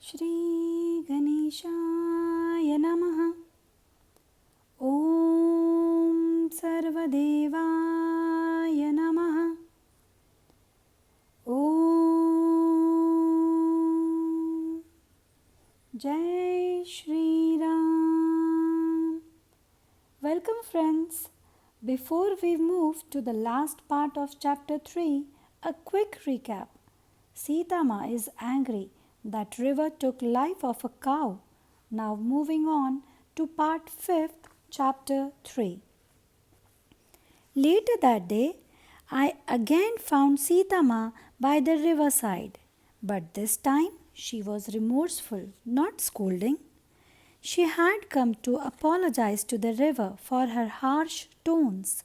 Shri Ganeshaya Namaha. Om Sarvadevaya Namaha. Om Jai Shri Ram. Welcome friends. Before we move to the last part of chapter 3, a quick recap. Sita Ma is angry that river took life of a cow. Now moving on to part 5th, chapter 3. Later that day, I again found Sita Ma by the riverside, but this time she was remorseful, not scolding. She had come to apologize to the river for her harsh tones.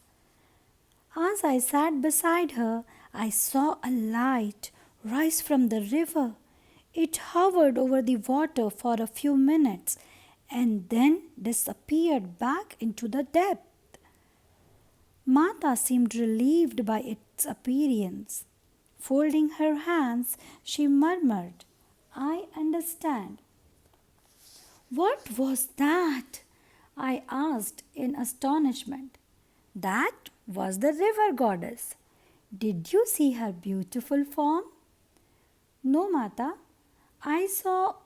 As I sat beside her, I saw a light rise from the river. It hovered over the water for a few minutes and then disappeared back into the depth. Mata seemed relieved by its appearance. Folding her hands, she murmured, "I understand." "What was that?" I asked in astonishment. "That was the river goddess. Did you see her beautiful form?" "No, Mata. I saw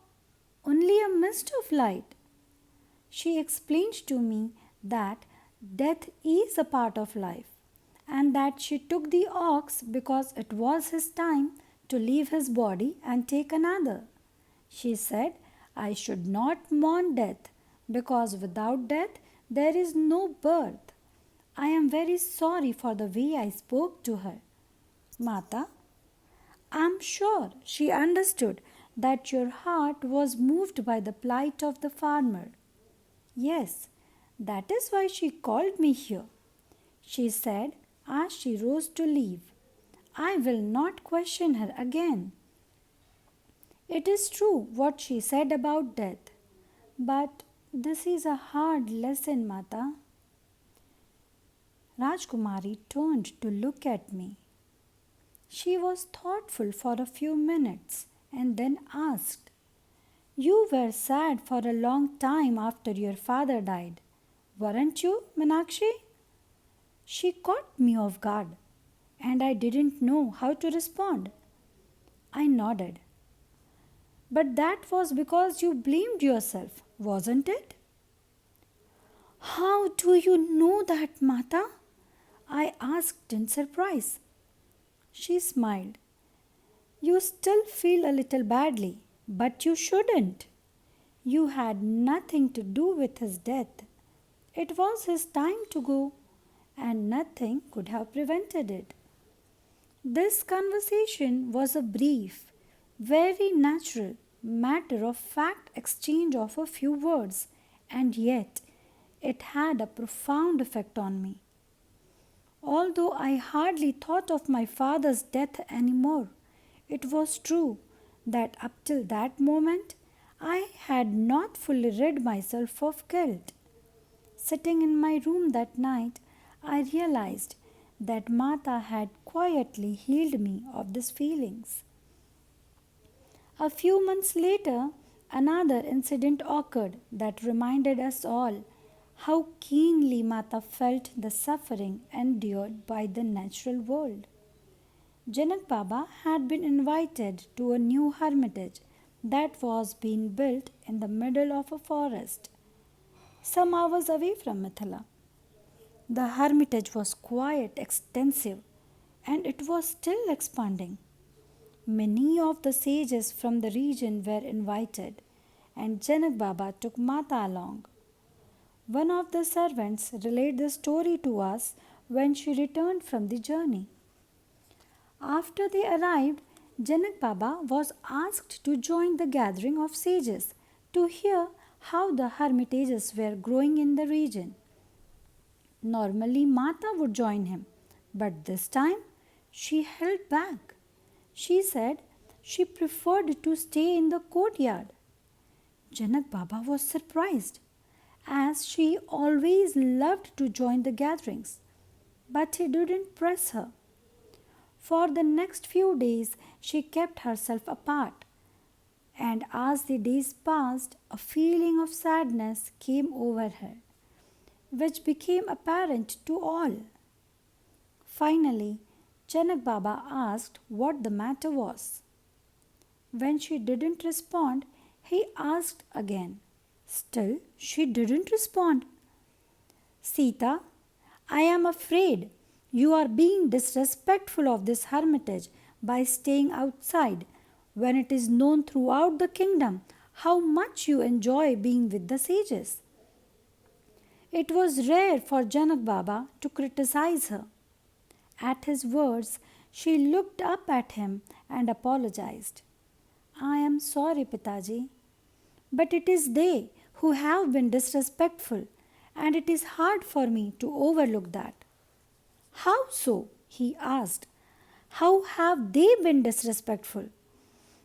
only a mist of light." She explained to me that death is a part of life and that she took the ox because it was his time to leave his body and take another. She said I should not mourn death because without death there is no birth. I am very sorry for the way I spoke to her. Mata, I am sure she understood that your heart was moved by the plight of the farmer. Yes, that is why she called me here. She said as she rose to leave, "I will not question her again." It is true what she said about death, but this is a hard lesson, Mata. Rajkumari turned to look at me. She was thoughtful for a few minutes and then asked, "You were sad for a long time after your father died, weren't you, Meenakshi?" She caught me off guard, and I didn't know how to respond. I nodded. "But that was because you blamed yourself, wasn't it?" "How do you know that, Mata?" I asked in surprise. She smiled. "You still feel a little badly, but you shouldn't. You had nothing to do with his death. It was his time to go, and nothing could have prevented it." This conversation was a brief, very natural, matter of fact exchange of a few words, and yet it had a profound effect on me. Although I hardly thought of my father's death anymore, it was true that up till that moment I had not fully rid myself of guilt. Sitting in my room that night, I realized that Mata had quietly healed me of these feelings. A few months later, another incident occurred that reminded us all how keenly Mata felt the suffering endured by the natural world. Janak Baba had been invited to a new hermitage that was being built in the middle of a forest, some hours away from Mithila. The hermitage was quite extensive and it was still expanding. Many of the sages from the region were invited, and Janak Baba took Mata along. One of the servants relayed the story to us when she returned from the journey. After they arrived, Janak Baba was asked to join the gathering of sages to hear how the hermitages were growing in the region. Normally, Mata would join him, but this time she held back. She said she preferred to stay in the courtyard. Janak Baba was surprised, as she always loved to join the gatherings, but he didn't press her. For the next few days, she kept herself apart, And as the days passed, a feeling of sadness came over her, which became apparent to all. Finally, Janak Baba asked what the matter was. When she didn't respond, he asked again. Still, she didn't respond. Sita, I am afraid you are being disrespectful of this hermitage by staying outside when it is known throughout the kingdom how much you enjoy being with the sages. It was rare for Janak Baba to criticize her. At his words, she looked up at him and apologized. I am sorry, Pitaji, but it is they who have been disrespectful, and it is hard for me to overlook that. How so? He asked. How have they been disrespectful?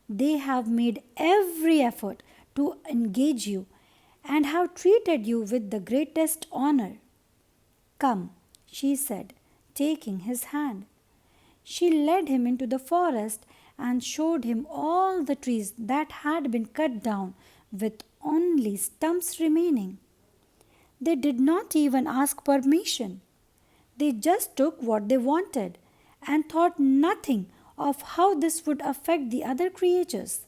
They have made every effort to engage you and have treated you with the greatest honor. Come, she said, taking his hand. She led him into the forest and showed him all the trees that had been cut down with only stumps remaining. They did not even ask permission. They just took what they wanted and thought nothing of how this would affect the other creatures.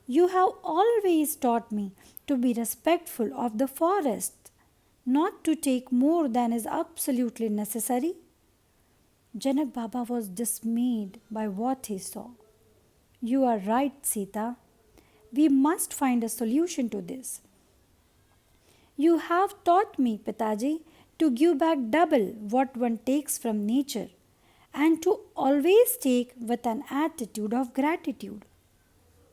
You have always taught me to be respectful of the forest, not to take more than is absolutely necessary. Janak Baba was dismayed by what he saw. You are right, Sita. We must find a solution to this. You have taught me, Pitaji, to give back double what one takes from nature and to always take with an attitude of gratitude.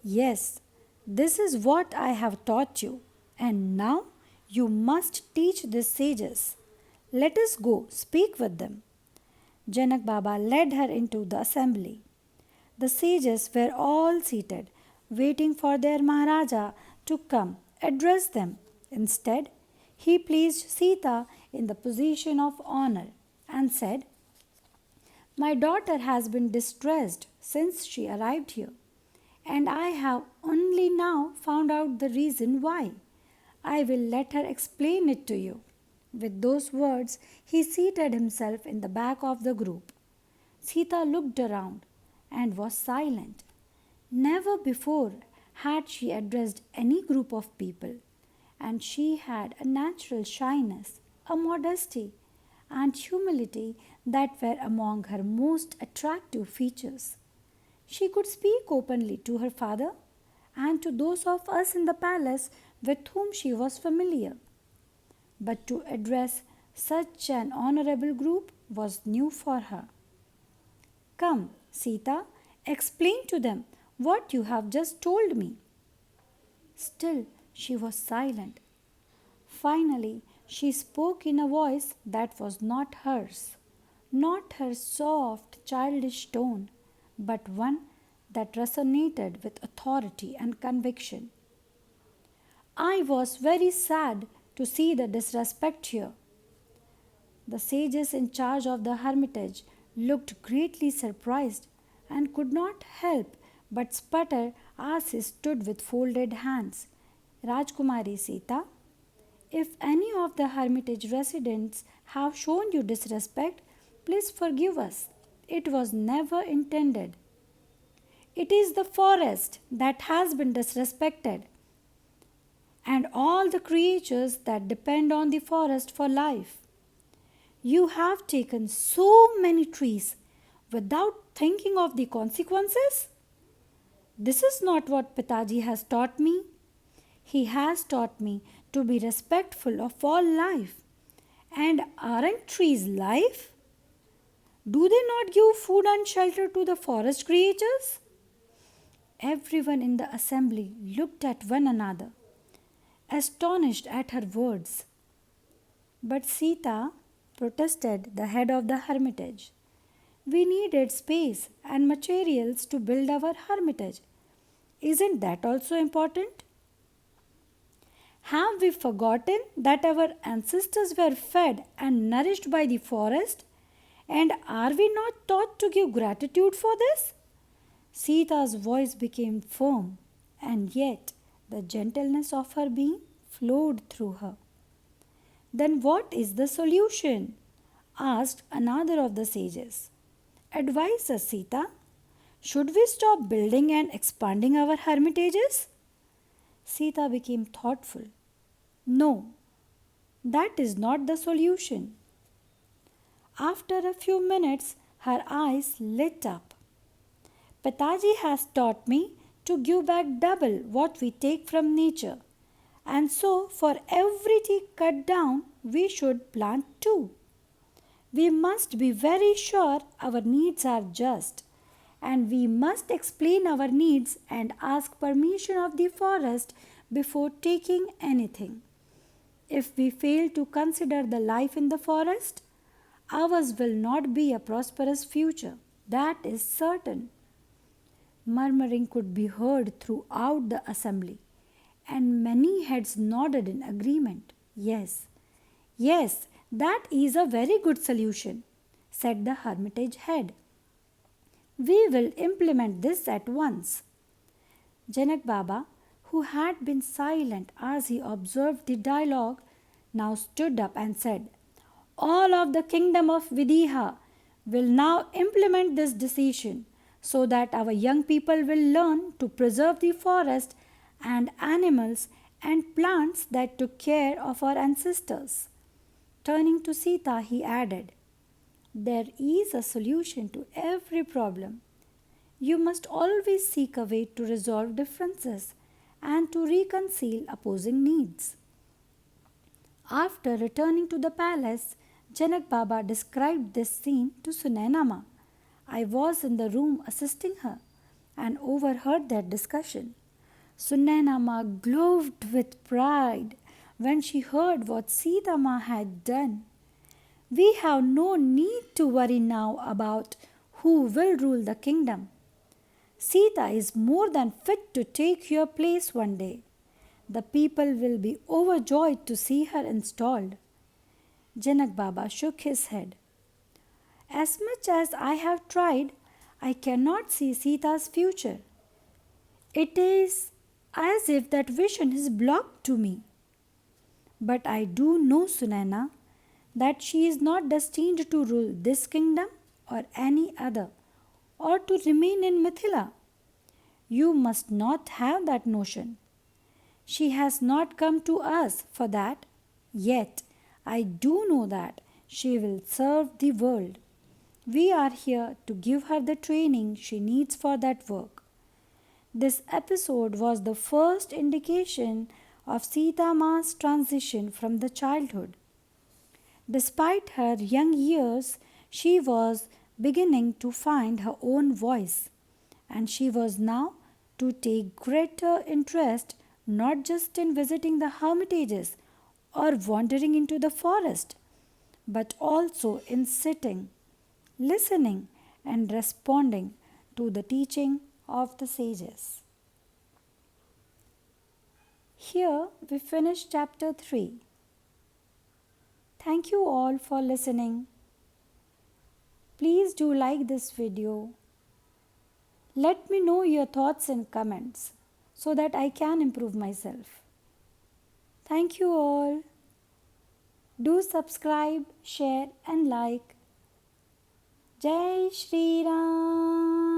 Yes, this is what I have taught you, and now you must teach these sages. Let us go speak with them. Janak Baba led her into the assembly. The sages were all seated, waiting for their Maharaja to come address them. Instead, he placed Sita in the position of honor and said, My daughter has been distressed since she arrived here, and I have only now found out the reason why. I will let her explain it to you. With those words, he seated himself in the back of the group. Sita looked around and was silent. Never before had she addressed any group of people, and she had a natural shyness, a modesty, and humility that were among her most attractive features. She could speak openly to her father and to those of us in the palace with whom she was familiar. But to address such an honorable group was new for her. Come, Sita, explain to them what you have just told me. Still, she was silent. Finally, she spoke in a voice that was not hers, not her soft, childish tone, but one that resonated with authority and conviction. I was very sad to see the disrespect here. The sages in charge of the hermitage looked greatly surprised and could not help but sputter as he stood with folded hands. Rajkumari Sita, if any of the hermitage residents have shown you disrespect, please forgive us. It was never intended. It is the forest that has been disrespected, and all the creatures that depend on the forest for life. You have taken so many trees without thinking of the consequences. This is not what Pitaji has taught me. He has taught me to be respectful of all life. And aren't trees life? Do they not give food and shelter to the forest creatures? Everyone in the assembly looked at one another, astonished at her words. But Sita, protested the head of the hermitage, we needed space and materials to build our hermitage. Isn't that also important? Have we forgotten that our ancestors were fed and nourished by the forest? And are we not taught to give gratitude for this? Sita's voice became firm and yet the gentleness of her being flowed through her. Then what is the solution? Asked another of the sages. Advise us, Sita. Should we stop building and expanding our hermitages? Sita became thoughtful. No, that is not the solution. After a few minutes, her eyes lit up. Pataji has taught me to give back double what we take from nature. And so, for every tree cut down, we should plant two. We must be very sure our needs are just, and we must explain our needs and ask permission of the forest before taking anything. If we fail to consider the life in the forest, ours will not be a prosperous future. That is certain. Murmuring could be heard throughout the assembly, and many heads nodded in agreement. Yes, yes, that is a very good solution, said the hermitage head. We will implement this at once. Janak Baba, who had been silent as he observed the dialogue, now stood up and said, All of the kingdom of Vidya will now implement this decision so that our young people will learn to preserve the forest and animals and plants that took care of our ancestors. Turning to Sita, he added, There is a solution to every problem. You must always seek a way to resolve differences and to reconcile opposing needs. After returning to the palace, Janak Baba described this scene to Sunainama. I was in the room assisting her and overheard their discussion. Sunainama glowed with pride when she heard what Sita Ma had done. We have no need to worry now about who will rule the kingdom. Sita is more than fit to take your place one day. The people will be overjoyed to see her installed. Janak Baba shook his head. As much as I have tried, I cannot see Sita's future. It is as if that vision is blocked to me. But I do know, Sunaina, that she is not destined to rule this kingdom or any other, or to remain in Mithila. You must not have that notion. She has not come to us for that, yet I do know that she will serve the world. We are here to give her the training she needs for that work. This episode was the first indication of Sita Ma's transition from the childhood. Despite her young years, she was beginning to find her own voice, and she was now to take greater interest not just in visiting the hermitages or wandering into the forest, but also in sitting, listening, and responding to the teaching of the sages. Here we finish chapter 3. Thank you all for listening. Please do like this video. Let me know your thoughts in comments so that I can improve myself. Thank you all. Do subscribe, share and like. Jai Shri Ram.